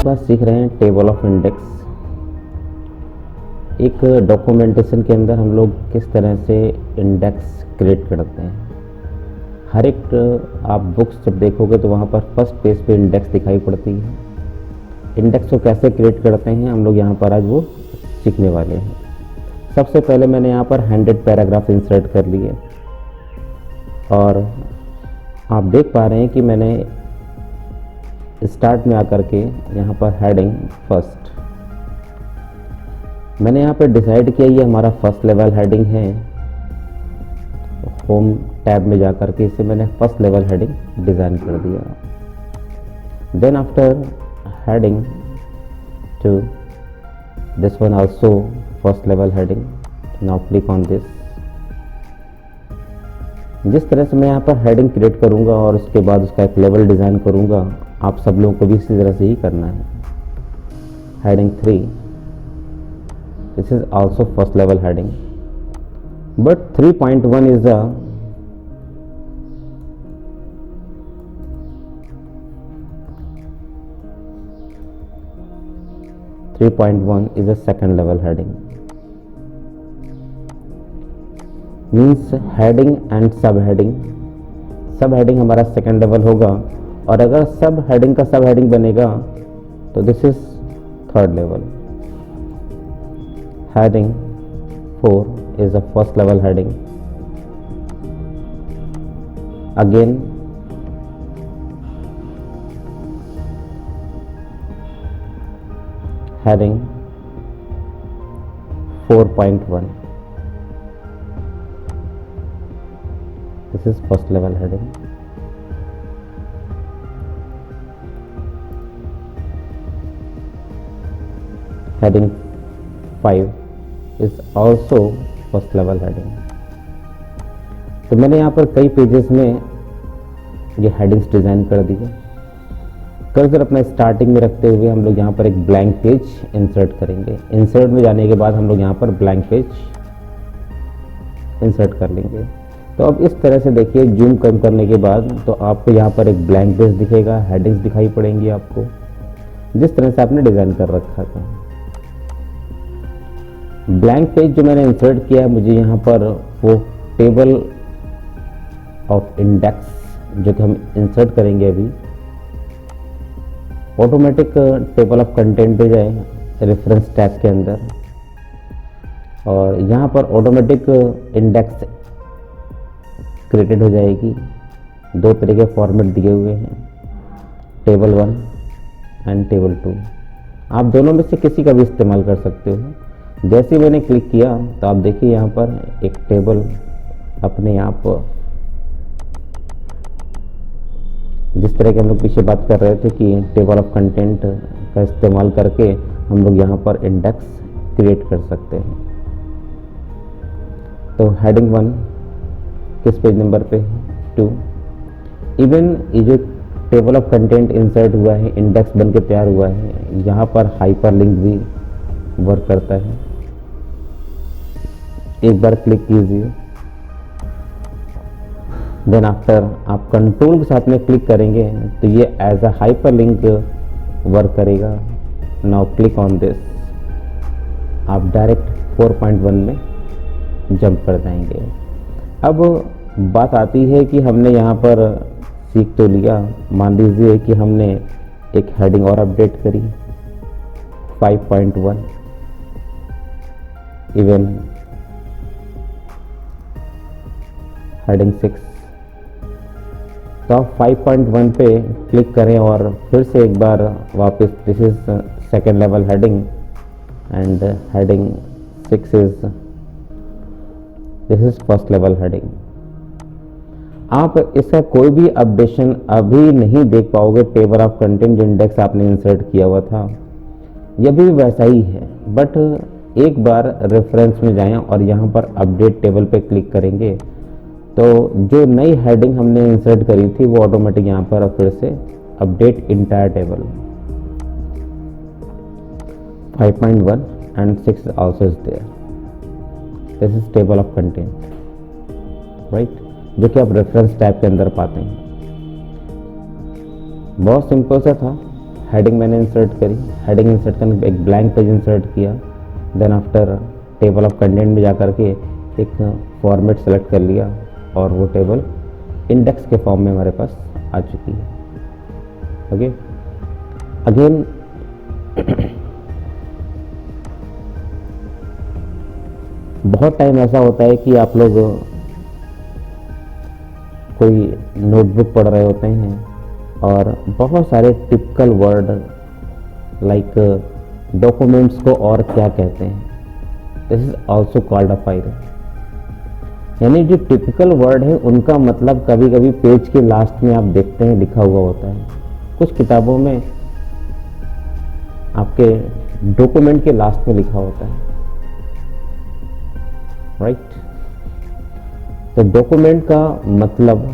बात सीख रहे हैं टेबल ऑफ इंडेक्स। एक डॉक्यूमेंटेशन के अंदर हम लोग किस तरह से इंडेक्स क्रिएट करते हैं। हर एक आप बुक्स जब देखोगे तो वहाँ पर फर्स्ट पेज पे इंडेक्स दिखाई पड़ती है। इंडेक्स को कैसे क्रिएट करते हैं हम लोग यहाँ पर आज वो सीखने वाले हैं। सबसे पहले मैंने यहाँ पर 100 पैराग्राफ इंसर्ट कर लिए और आप देख पा रहे हैं कि मैंने स्टार्ट में आकर के यहाँ पर हेडिंग फर्स्ट, मैंने यहाँ पर डिसाइड किया ये हमारा फर्स्ट लेवल हेडिंग है। होम टैब में जाकर के इसे मैंने फर्स्ट लेवल हेडिंग डिज़ाइन कर दिया। Then after heading two this one also first level heading. Now click on this. जिस तरह से मैं यहाँ पर हेडिंग क्रिएट करूँगा और उसके बाद उसका एक लेवल डिज़ाइन करूँगा, आप सब लोगों को भी इसी तरह से ही करना है। Heading 3, this is also first level heading, but 3.1 is the second level heading. Means heading and सब हेडिंग। सब हेडिंग हमारा सेकेंड लेवल होगा और अगर सब हेडिंग का सब हेडिंग बनेगा तो this is third level. Heading 4 is a first level heading. Again heading 4.1, this is first level heading. Heading 5 is also first level heading. तो मैंने यहाँ पर कई पेजेस में ये हेडिंग्स डिज़ाइन कर दिए। कर्सर अपना स्टार्टिंग में रखते हुए हम लोग यहाँ पर एक ब्लैंक पेज इंसर्ट करेंगे। इंसर्ट में जाने के बाद हम लोग यहाँ पर ब्लैंक पेज इंसर्ट कर लेंगे। तो अब इस तरह से देखिए, जूम कम करने के बाद तो आपको यहाँ पर एक ब्लैंक पेज दिखेगा, हेडिंग्स दिखाई पड़ेंगी आपको जिस तरह से आपने डिज़ाइन कर रखा था। ब्लैंक पेज जो मैंने इंसर्ट किया है, मुझे यहाँ पर वो टेबल ऑफ इंडेक्स जो कि हम इंसर्ट करेंगे अभी, ऑटोमेटिक टेबल ऑफ कंटेंट दे जाए रेफरेंस टैग के अंदर, और यहाँ पर ऑटोमेटिक इंडेक्स क्रिएटेड हो जाएगी। दो तरह के फॉर्मेट दिए हुए हैं, टेबल 1 एंड टेबल 2। आप दोनों में से किसी का भी इस्तेमाल कर सकते हो। जैसे मैंने क्लिक किया तो आप देखिए यहाँ पर एक टेबल अपने आप, जिस तरह के हम लोग पीछे बात कर रहे थे कि टेबल ऑफ कंटेंट का इस्तेमाल करके हम लोग यहाँ पर इंडेक्स क्रिएट कर सकते हैं। तो हेडिंग 1 किस पेज नंबर पे है? 2। इवन ये जो टेबल ऑफ कंटेंट इंसर्ट हुआ है, इंडेक्स बन के तैयार हुआ है, यहाँ पर हाइपर लिंक भी वर्क करता है। एक बार क्लिक कीजिए, देन आफ्टर आप कंट्रोल के साथ में क्लिक करेंगे तो ये as a hyperlink work करेगा। नाउ क्लिक ऑन दिस, आप डायरेक्ट 4.1 में जंप कर जाएंगे। अब बात आती है कि हमने यहाँ पर सीख तो लिया, मान लीजिए कि हमने एक हेडिंग और अपडेट करी 5.1, इवन हेडिंग 6। तो आप 5.1 पे क्लिक करें और फिर से एक बार वापस, this is second level heading and heading 6 is, this is first level heading. आप इसका कोई भी अपडेशन अभी नहीं देख पाओगे। टेबल ऑफ कंटेंट जो इंडेक्स आपने इंसर्ट किया हुआ था यह भी वैसा ही है, बट एक बार रेफरेंस में जाएं और यहाँ पर अपडेट टेबल पे क्लिक करेंगे तो जो नई हेडिंग हमने इंसर्ट करी थी वो ऑटोमेटिक यहाँ पर फिर से update entire table 5.1 and 6 also is there. This is table of content, right, जो कि आप रेफरेंस टैब के अंदर पाते हैं। बहुत सिंपल सा था। हेडिंग मैंने इंसर्ट करी, हेडिंग इंसर्ट करने के एक ब्लैंक पेज इंसर्ट किया, then after table of content में जाकर के एक फॉर्मेट सेलेक्ट कर लिया और वो टेबल इंडेक्स के फॉर्म में हमारे पास आ चुकी है। ओके, अगेन बहुत टाइम ऐसा होता है कि आप लोग कोई नोटबुक पढ़ रहे होते हैं और बहुत सारे टिपिकल वर्ड लाइक डॉक्यूमेंट्स को और क्या कहते हैं, this is also called a file. यानी जो टिपिकल वर्ड है उनका मतलब कभी कभी पेज के लास्ट में आप देखते हैं लिखा हुआ होता है, कुछ किताबों में आपके डॉक्यूमेंट के लास्ट में लिखा होता है, राइट। तो डॉक्यूमेंट का मतलब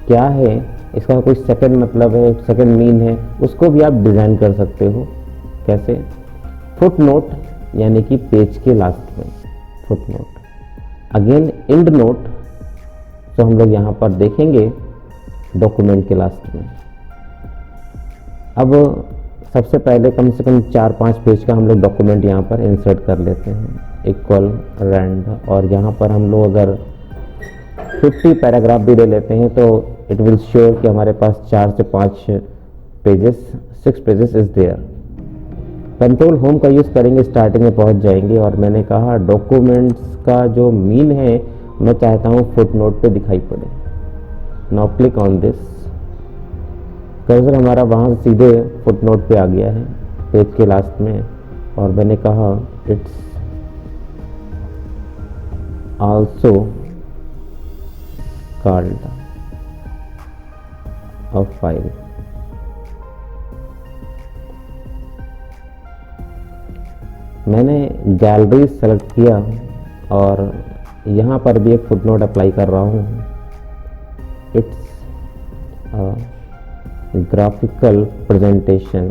क्या है, इसका कोई सेकंड मतलब है, सेकंड मीन है, उसको भी आप डिजाइन कर सकते हो। कैसे? फुट नोट यानी कि पेज के लास्ट में foot note, again and note, तो हम लोग यहाँ पर देखेंगे डॉक्यूमेंट के लास्ट में। अब सबसे पहले कम से कम 4-5 पेज का हम लोग डॉक्यूमेंट यहाँ पर इंसर्ट कर लेते हैं, इक्वल रैंड, और यहाँ पर हम लोग अगर 50 पैराग्राफ भी ले लेते हैं तो इट विल श्योर कि हमारे पास 4 से 5 pages, 6 pages is there. Control home का यूज़ करेंगे, स्टार्टिंग में पहुंच जाएंगे, और मैंने कहा डॉक्यूमेंट्स का जो मीन है मैं चाहता हूँ फुट नोट पे दिखाई पड़े। Now click on this, cursor हमारा वहाँ सीधे फुट नोट पे आ गया है पेज के लास्ट में, और मैंने कहा it's also called a file. मैंने गैलरी सेलेक्ट किया और यहाँ पर भी एक फुटनोट अप्लाई कर रहा हूँ, it's graphical presentation,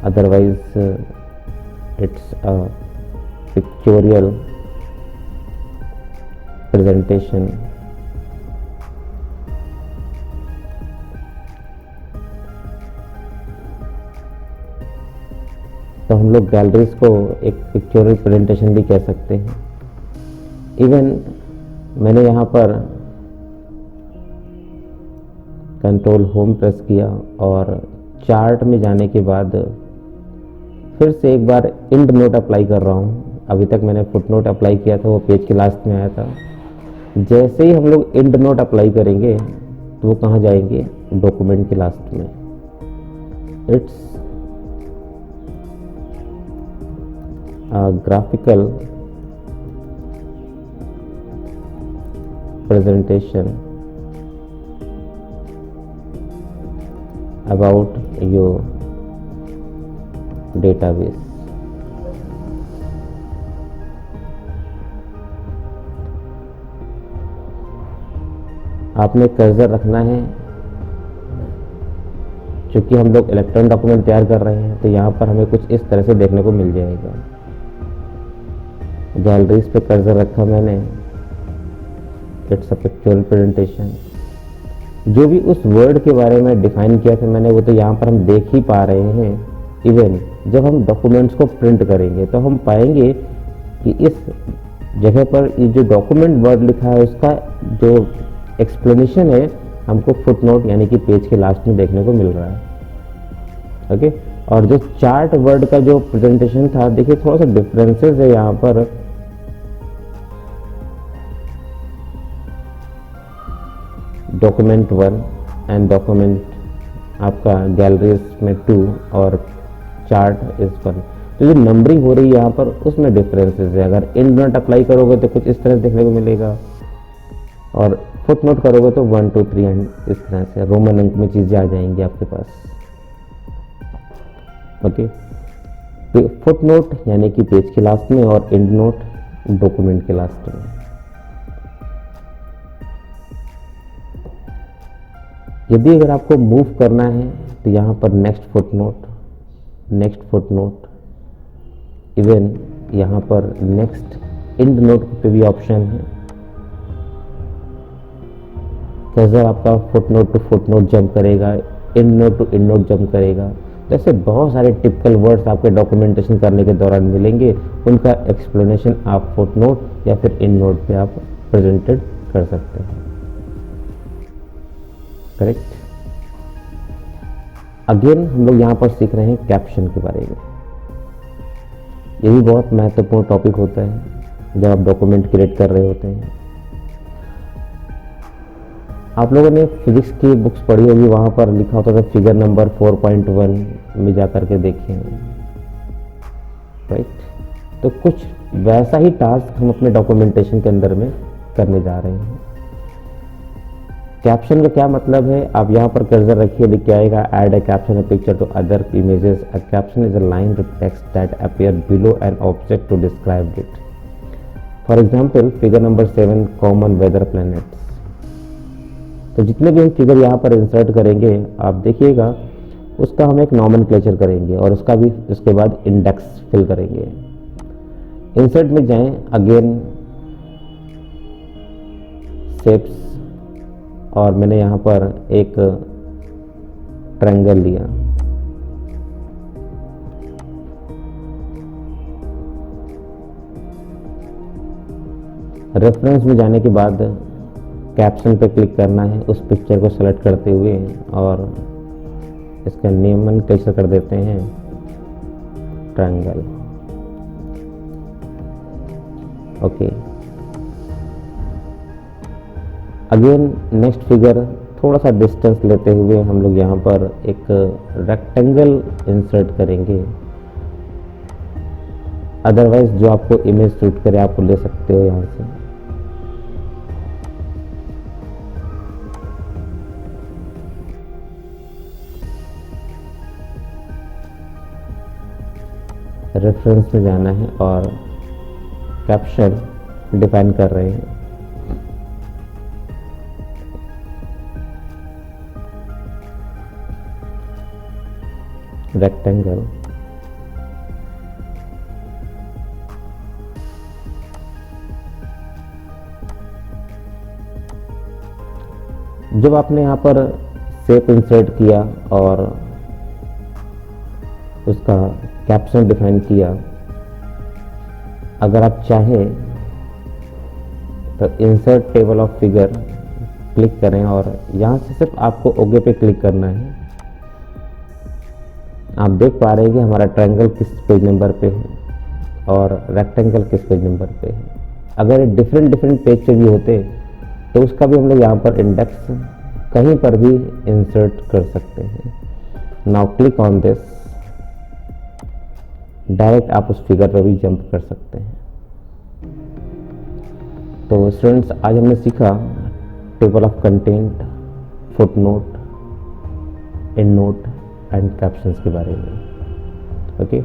otherwise it's a pictorial presentation. तो हम लोग गैलरीज को एक पिक्चोरियल प्रेजेंटेशन भी कह सकते हैं। इवन मैंने यहाँ पर कंट्रोल होम प्रेस किया और चार्ट में जाने के बाद फिर से एक बार एंड नोट अप्लाई कर रहा हूँ। अभी तक मैंने फुट नोट अप्लाई किया था, वो पेज के लास्ट में आया था। जैसे ही हम लोग एंड नोट अप्लाई करेंगे तो वो कहाँ जाएंगे? डॉक्यूमेंट के लास्ट में। It's graphical presentation about your database। आपने कर्सर रखना है, क्योंकि हम लोग इलेक्ट्रॉनिक डॉक्यूमेंट तैयार कर रहे हैं, तो यहाँ पर हमें कुछ इस तरह से देखने को मिल जाएगा। गैलरीज पे कर्सर रखा मैंने, इट्स अ पिक्चोरियल प्रेजेंटेशन। जो भी उस वर्ड के बारे में डिफाइन किया था मैंने, वो तो यहाँ पर हम देख ही पा रहे हैं। इवन जब हम डॉक्यूमेंट्स को प्रिंट करेंगे तो हम पाएंगे कि इस जगह पर ये जो डॉक्यूमेंट वर्ड लिखा है उसका जो एक्सप्लेनेशन है हमको फुटनोट यानी कि पेज के लास्ट में देखने को मिल रहा है। ओके, और जो चार्ट वर्ड का जो प्रेजेंटेशन था, देखिए थोड़ा सा डिफरेंसेस है यहाँ पर। डॉक्यूमेंट 1 एंड डॉक्यूमेंट आपका गैलरीज में 2 और चार्ट इज 1। तो जो नंबरिंग हो रही है यहाँ पर उसमें डिफरेंसेस है। अगर एंड नोट अप्लाई करोगे तो कुछ इस तरह देखने को मिलेगा, और फुट नोट करोगे तो 1 2 3 एंड इस तरह से रोमन अंक में चीज़ें आ जाएंगी आपके पास। ओके, फुट नोट यानी कि पेज के लास्ट में, और एंड नोट डॉक्यूमेंट के लास्ट में। यदि अगर आपको मूव करना है तो यहाँ पर नेक्स्ट फुट नोट, इवन यहाँ पर नेक्स्ट एंड नोट पे भी ऑप्शन है। कर्सर आपका footnote to footnote jump करेगा, endnote to endnote jump करेगा। तो ऐसे बहुत सारे टिपिकल वर्ड्स आपके डॉक्यूमेंटेशन करने के दौरान मिलेंगे, उनका एक्सप्लेनेशन आप फुट नोट या फिर इन नोट पे आप प्रेजेंटेड कर सकते हैं। करेक्ट। अगेन हम लोग यहाँ पर सीख रहे हैं कैप्शन के बारे में। ये भी बहुत महत्वपूर्ण टॉपिक होता है जब आप डॉक्यूमेंट क्रिएट कर रहे होते हैं। आप लोगों ने फिजिक्स की बुक्स पढ़ी होगी, वहाँ पर लिखा होता था फिगर नंबर 4.1 में जा कर के देखें, राइट। तो कुछ वैसा ही टास्क हम अपने डॉक्यूमेंटेशन के अंदर में करने जा रहे हैं। कैप्शन का क्या मतलब है, आप यहाँ पर कर्सर रखिए, लिख के आएगा add a caption a picture to other images. A caption is a line with text that appear below an object to describe it. For example figure number 7 common weather planets. तो जितने भी हम figure यहाँ पर insert करेंगे आप देखिएगा, उसका हम एक नॉमेनक्लेचर करेंगे और उसका भी उसके बाद इंडेक्स फिल करेंगे। इंसर्ट में जाएं, अगेन शेप्स, और मैंने यहाँ पर एक ट्रायंगल लिया। रेफरेंस में जाने के बाद कैप्शन पे क्लिक करना है, उस पिक्चर को सेलेक्ट करते हुए और इसका नॉमेनक्लेचर कर देते हैं triangle. Okay. Again next figure, थोड़ा सा डिस्टेंस लेते हुए हम लोग यहाँ पर एक रेक्टेंगल इंसर्ट करेंगे। अदरवाइज जो आपको इमेज सूट करे आप ले सकते हो यहाँ से। रेफरेंस में जाना है और कैप्शन डिफाइन कर रहे हैं। रेक्टेंगल। जब आपने यहाँ पर शेप इंसर्ट किया और उसका कैप्शन डिफाइन किया, अगर आप चाहें तो insert table of figure click करें और यहाँ से सिर्फ आपको ओके पे क्लिक करना है। आप देख पा रहे हैं कि हमारा ट्रायंगल किस पेज नंबर पे है और रेक्टेंगल किस पेज नंबर पे है। अगर ये डिफरेंट पेज पे भी होते तो उसका भी हम लोग यहाँ पर इंडेक्स कहीं पर भी इंसर्ट कर सकते हैं। Now click on this, direct आप उस फिगर पर भी जंप कर सकते हैं। तो स्टूडेंट्स, आज हमने सीखा table of content, footnote, and note and captions के बारे में। ओके।